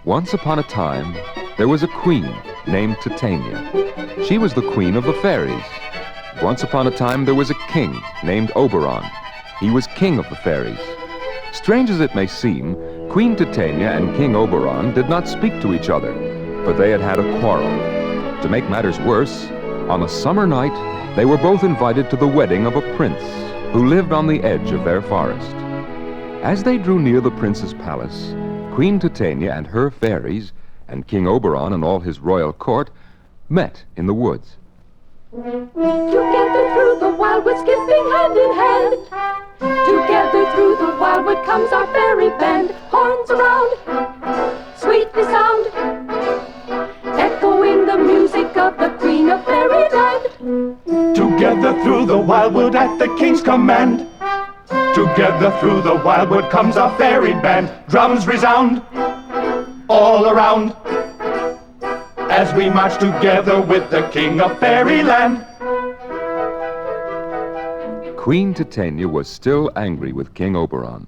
Once upon a time, there was a queen named Titania. She was the queen of the fairies. Once upon a time, there was a king named Oberon. He was king of the fairies. Strange as it may seem, Queen Titania and King Oberon did not speak to each other, for they had had a quarrel. To make matters worse, on a summer night, they were both invited to the wedding of a prince who lived on the edge of their forest. As they drew near the prince's palace, Queen Titania and her fairies, and King Oberon and all his royal court, met in the woods. Together through the wildwood, skipping hand in hand. Together through the wildwood comes our fairy band. Horns around, sweetly sound, echoing the music of the Queen of Fairyland. Together through the wildwood at the king's command. Together through the wildwood comes our fairy band. Drums resound all around as we march together with the King of Fairyland. Queen Titania was still angry with King Oberon.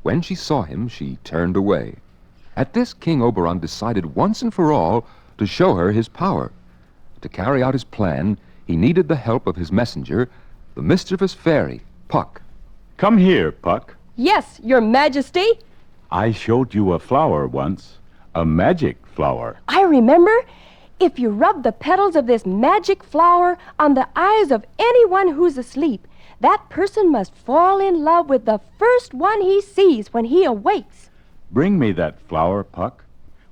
When she saw him, she turned away. At this, King Oberon decided once and for all to show her his power. To carry out his plan, he needed the help of his messenger, the mischievous fairy, Puck. Come here, Puck. Yes, Your Majesty. I showed you a flower once, a magic flower. I remember. If you rub the petals of this magic flower on the eyes of anyone who's asleep, that person must fall in love with the first one he sees when he awakes. Bring me that flower, Puck.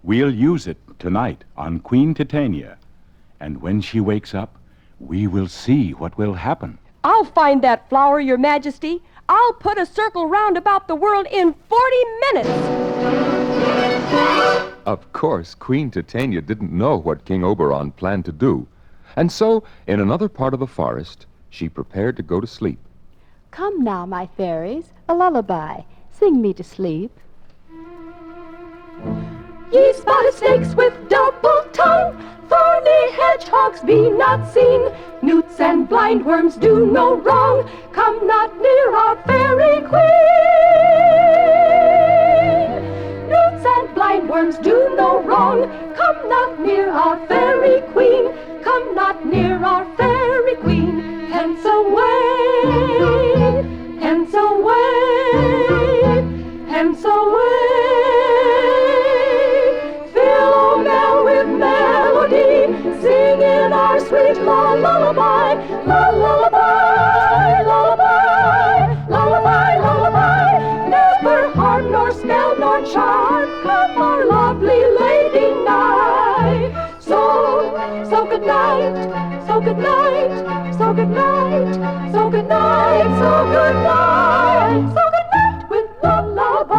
We'll use it tonight on Queen Titania. And when she wakes up, we will see what will happen. I'll find that flower, Your Majesty. I'll put a circle round about the world in 40 minutes. Of course, Queen Titania didn't know what King Oberon planned to do. And so, in another part of the forest, she prepared to go to sleep. Come now, my fairies, a lullaby. Sing me to sleep. Ye spotted snakes with double tongue, thorny hedgehogs be not seen. Newts and blindworms do no wrong. Come not near our fairy queen. Newts and blindworms do no wrong. Come not near our fairy queen. Come not near our fairy queen. Hence away, hence away, hence away. Philomel with melody, singing our sweet lullaby, lullaby, lullaby, lullaby, lullaby. Never harm nor spell nor charm, come our lovely lady nigh. So good night, so good night, so good night, so good night, so good night, so good night with lullaby.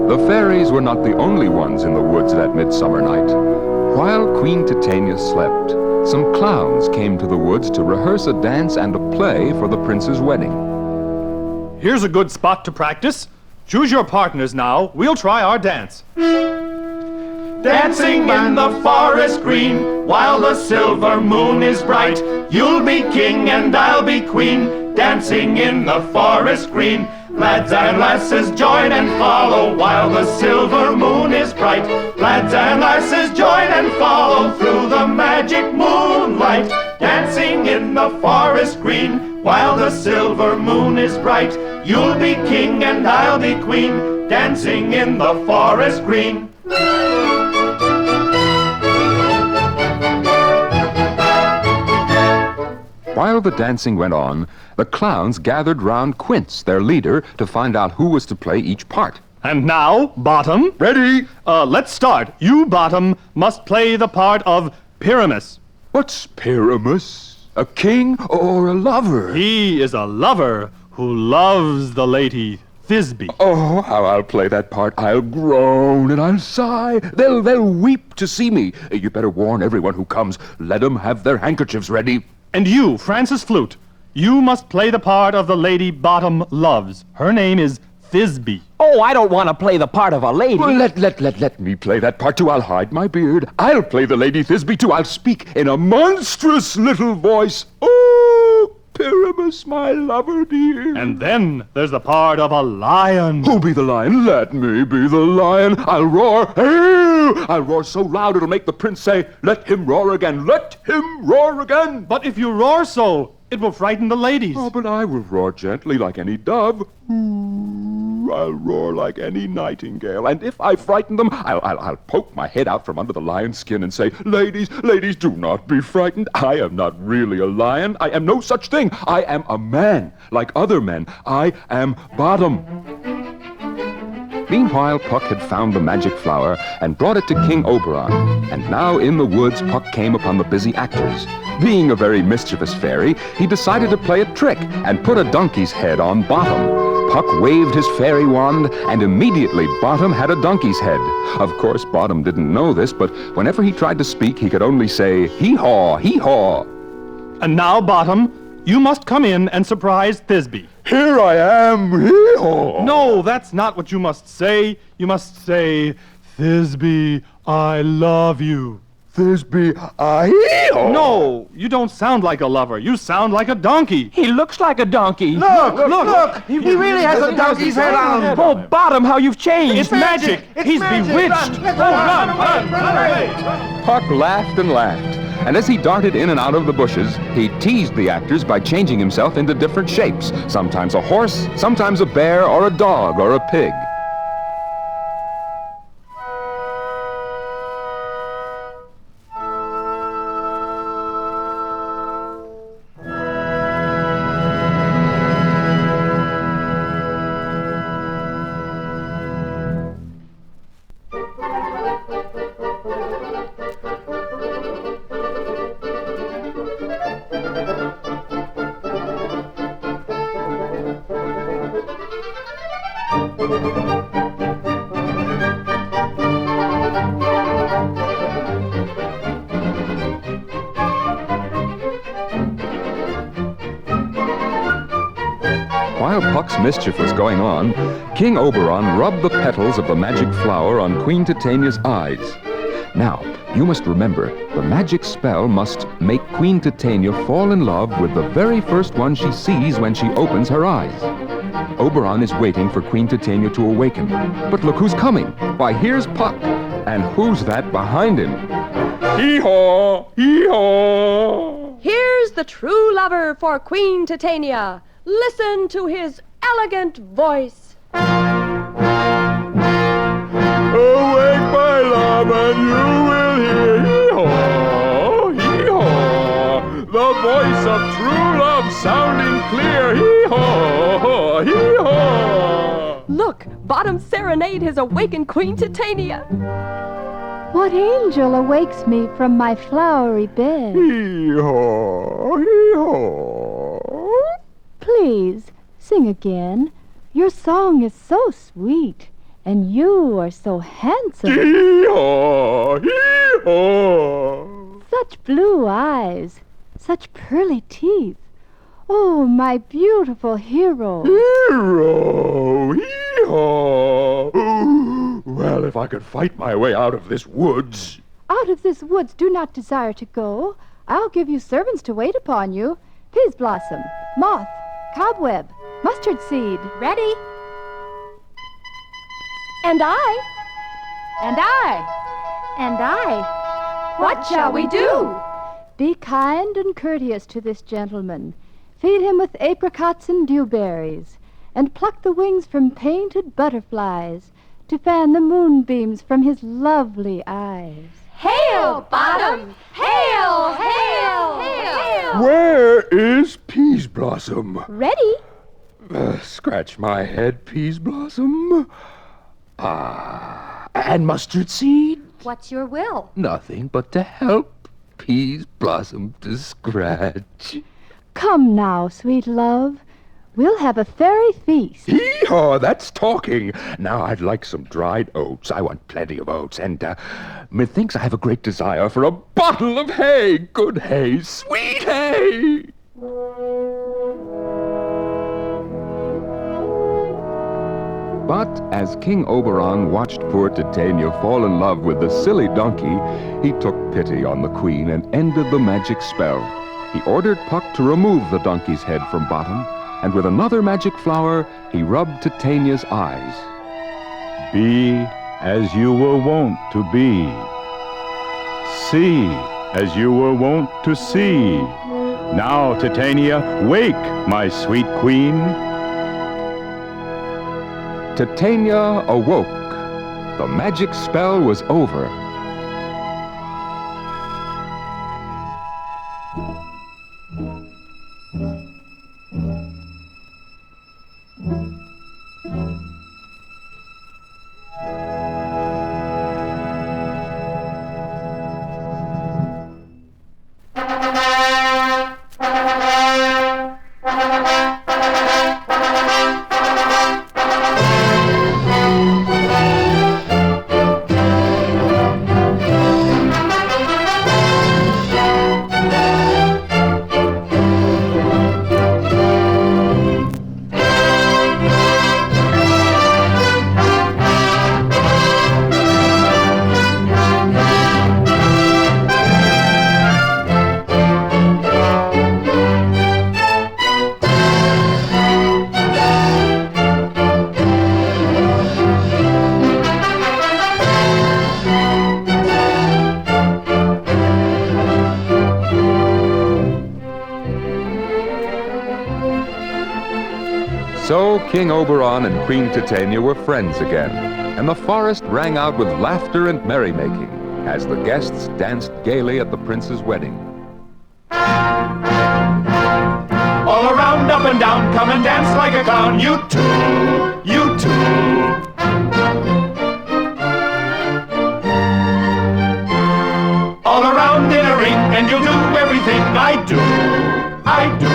The fairies were not the only ones in the woods that midsummer night. While Queen Titania slept, some clowns came to the woods to rehearse a dance and a play for the prince's wedding. Here's a good spot to practice. Choose your partners now. We'll try our dance. Dancing in the forest green, while the silver moon is bright. You'll be king and I'll be queen, dancing in the forest green. Lads and lasses, join and follow, while the silver moon is bright. Lads and lasses, join and follow, through the magic moonlight. Dancing in the forest green, while the silver moon is bright. You'll be king and I'll be queen, dancing in the forest green. While the dancing went on, the clowns gathered round Quince, their leader, to find out who was to play each part. And now, Bottom. Ready? Let's start. You, Bottom, must play the part of Pyramus. What's Pyramus? A king or a lover? He is a lover who loves the lady Thisbe. Oh, how I'll play that part. I'll groan and I'll sigh. They'll weep to see me. You better warn everyone who comes. Let 'em have their handkerchiefs ready. And you, Francis Flute, you must play the part of the lady Bottom loves. Her name is Thisbe. Oh, I don't want to play the part of a lady. Well, let me play that part too. I'll hide my beard. I'll play the Lady Thisbe too. I'll speak in a monstrous little voice. Oh, Pyramus, my lover dear. And then there's the part of a lion. Who'll be the lion? Let me be the lion. I'll roar. Hey! I'll roar so loud it'll make the prince say, let him roar again. Let him roar again. But if you roar so, it will frighten the ladies. Oh, but I will roar gently like any dove. I'll roar like any nightingale. And if I frighten them, I'll poke my head out from under the lion's skin and say, ladies, do not be frightened. I am not really a lion. I am no such thing. I am a man, like other men. I am Bottom. Meanwhile, Puck had found the magic flower and brought it to King Oberon. And now in the woods, Puck came upon the busy actors. Being a very mischievous fairy, he decided to play a trick and put a donkey's head on Bottom. Puck waved his fairy wand, and immediately Bottom had a donkey's head. Of course, Bottom didn't know this, but whenever he tried to speak, he could only say, hee-haw, hee-haw. And now, Bottom, you must come in and surprise Thisbe. Here I am, hee-haw. No, that's not what you must say. You must say, Thisbe, I love you. Thisbe, hee-haw. No, you don't sound like a lover. You sound like a donkey. He looks like a donkey. Look! He really has a donkey's head on. Oh, Bottom, how you've changed. It's magic. He's bewitched. Run. Puck laughed and laughed, and as he darted in and out of the bushes, he teased the actors by changing himself into different shapes, sometimes a horse, sometimes a bear or a dog or a pig. While Puck's mischief was going on, King Oberon rubbed the petals of the magic flower on Queen Titania's eyes. Now, you must remember, the magic spell must make Queen Titania fall in love with the very first one she sees when she opens her eyes. Oberon is waiting for Queen Titania to awaken. But look who's coming. Why, here's Puck. And who's that behind him? Hee-haw! Hee-haw! Here's the true lover for Queen Titania. Listen to his elegant voice. Awake, my love, and you will hear hee-haw, hee-haw, the voice of true love sounding clear, hee-haw, hee-haw. Look, Bottom serenade his awakened Queen Titania. What angel awakes me from my flowery bed? Hee-haw, hee-haw. Please, sing again. Your song is so sweet, and you are so handsome. Hee-haw, hee-haw. Such blue eyes, such pearly teeth. Oh, my beautiful hero. Hero, hee-haw. Well, if I could fight my way out of this woods. Out of this woods do not desire to go. I'll give you servants to wait upon you. Peas blossom, moth, cobweb, mustard seed. Ready? And I. And I. And I. What shall we do? Be kind and courteous to this gentleman. Feed him with apricots and dewberries, and pluck the wings from painted butterflies to fan the moonbeams from his lovely eyes. Hail, Bottom! Hail, hail, hail! Where is Peas Blossom? Ready? Scratch my head, Peas Blossom. And mustard seed? What's your will? Nothing but to help peas blossom to scratch. Come now, sweet love. We'll have a fairy feast. Hee-haw, that's talking. Now I'd like some dried oats. I want plenty of oats. And methinks I have a great desire for a bottle of hay. Good hay, sweet hay. But as King Oberon watched poor Titania fall in love with the silly donkey, he took pity on the queen and ended the magic spell. He ordered Puck to remove the donkey's head from Bottom, and with another magic flower, he rubbed Titania's eyes. Be as you were wont to be. See as you were wont to see. Now, Titania, wake, my sweet queen. Titania awoke. The magic spell was over. So King Oberon and Queen Titania were friends again, and the forest rang out with laughter and merrymaking as the guests danced gaily at the prince's wedding. All around, up and down, come and dance like a clown. You too, you too. All around in a ring, and you'll do everything I do, I do.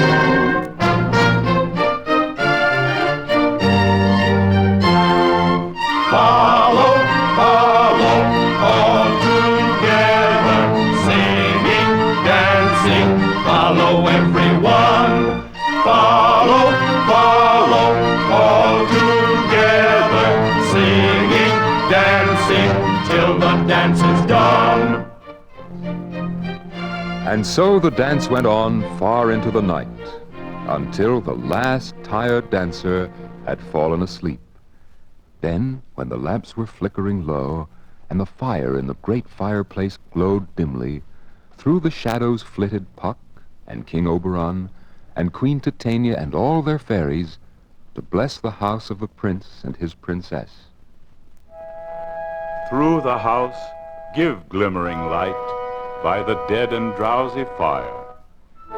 Follow, follow, all together, singing, dancing, follow everyone. Follow, follow, all together, singing, dancing, till the dance is done. And so the dance went on far into the night, until the last tired dancer had fallen asleep. Then, when the lamps were flickering low, and the fire in the great fireplace glowed dimly, through the shadows flitted Puck and King Oberon and Queen Titania and all their fairies to bless the house of the prince and his princess. Through the house give glimmering light by the dead and drowsy fire.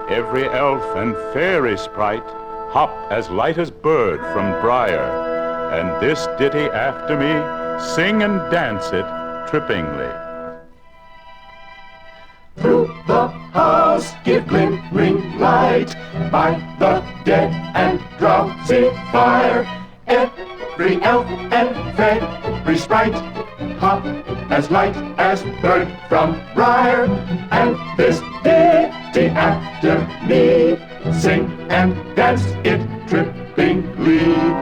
Every elf and fairy sprite hop as light as bird from briar. And this ditty after me, sing and dance it trippingly. Through the house give glimmering light by the dead and drowsy fire. Every elf and fairy sprite hop as light as bird from briar. And this ditty after me, sing and dance it trippingly.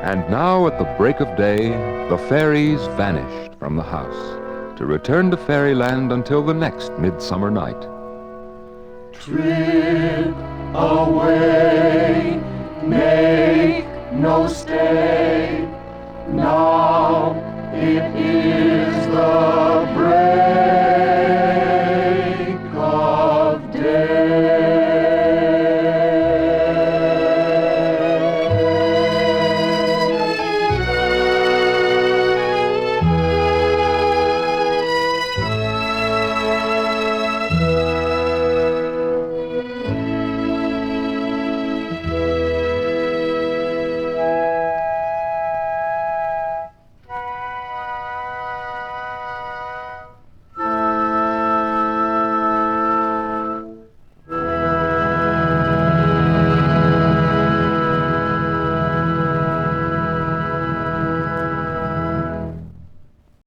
And now at the break of day, the fairies vanished from the house, to return to fairyland until the next midsummer night. Trip away.